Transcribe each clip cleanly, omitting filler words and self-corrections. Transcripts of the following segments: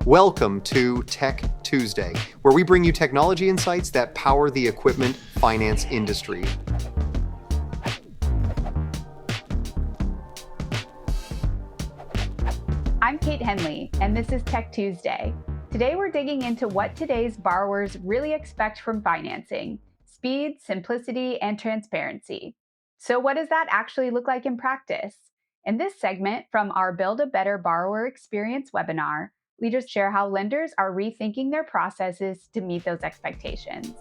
Welcome to Tech Tuesday, where we bring you technology insights that power the equipment finance industry. I'm Kate Henley, and this is Tech Tuesday. Today we're digging into what today's borrowers really expect from financing: speed, simplicity, and transparency. So what does that actually look like in practice? In this segment from our Build a Better Borrower Experience webinar, we just share how lenders are rethinking their processes to meet those expectations.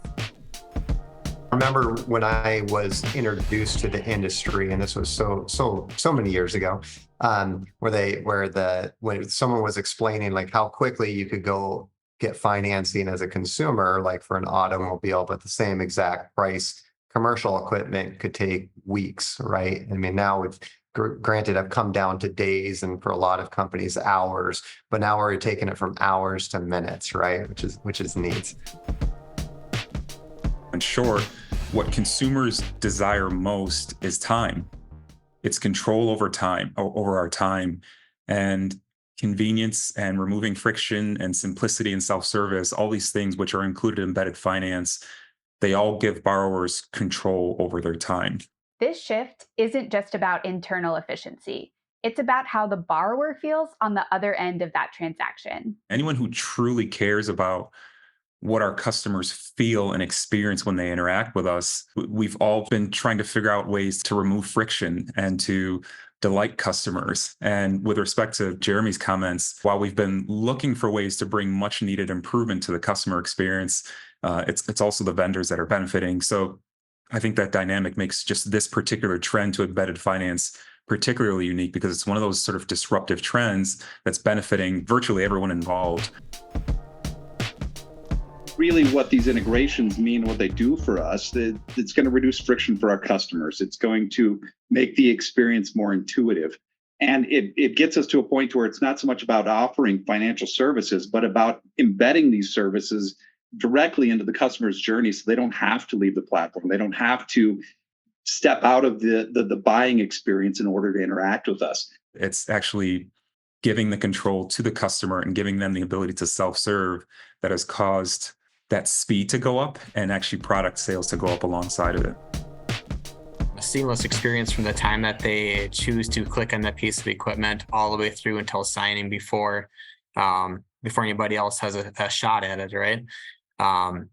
I remember when I was introduced to the industry, and this was so many years ago, when someone was explaining like how quickly you could go get financing as a consumer, like for an automobile, but the same exact price, commercial equipment could take weeks, right? I mean, now we've granted have come down to days, and for a lot of companies, hours, but now we're taking it from hours to minutes, right? Which is neat. In short, what consumers desire most is time. It's control over our time, and convenience, and removing friction and simplicity and self-service, all these things which are included in embedded finance, they all give borrowers control over their time. This shift isn't just about internal efficiency. It's about how the borrower feels on the other end of that transaction. Anyone who truly cares about what our customers feel and experience when they interact with us, we've all been trying to figure out ways to remove friction and to delight customers. And with respect to Jeremy's comments, while we've been looking for ways to bring much needed improvement to the customer experience, it's also the vendors that are benefiting. So I think that dynamic makes just this particular trend to embedded finance particularly unique, because it's one of those sort of disruptive trends that's benefiting virtually everyone involved. Really what these integrations mean, what they do for us, it's going to reduce friction for our customers. It's going to make the experience more intuitive. And it gets us to a point where it's not so much about offering financial services, but about embedding these services directly into the customer's journey, so they don't have to leave the platform. They don't have to step out of the buying experience in order to interact with us. It's actually giving the control to the customer and giving them the ability to self-serve that has caused that speed to go up and actually product sales to go up alongside of it. A seamless experience from the time that they choose to click on that piece of equipment all the way through until signing before anybody else has a shot at it, right?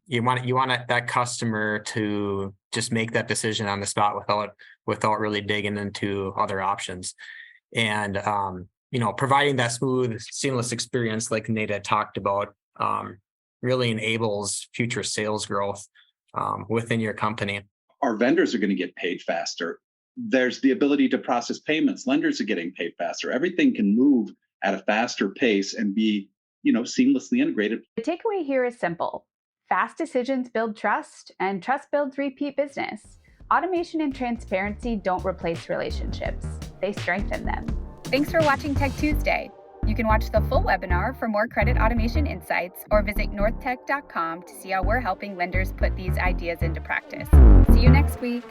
You want that customer to just make that decision on the spot without really digging into other options. And providing that smooth, seamless experience like Nate had talked about really enables future sales growth within your company. Our vendors are going to get paid faster. There's the ability to process payments. Lenders are getting paid faster. Everything can move at a faster pace and be, seamlessly integrated. The takeaway here is simple. Fast decisions build trust, and trust builds repeat business. Automation and transparency don't replace relationships. They strengthen them. Thanks for watching Tech Tuesday. You can watch the full webinar for more credit automation insights, or visit northtech.com to see how we're helping lenders put these ideas into practice. See you next week.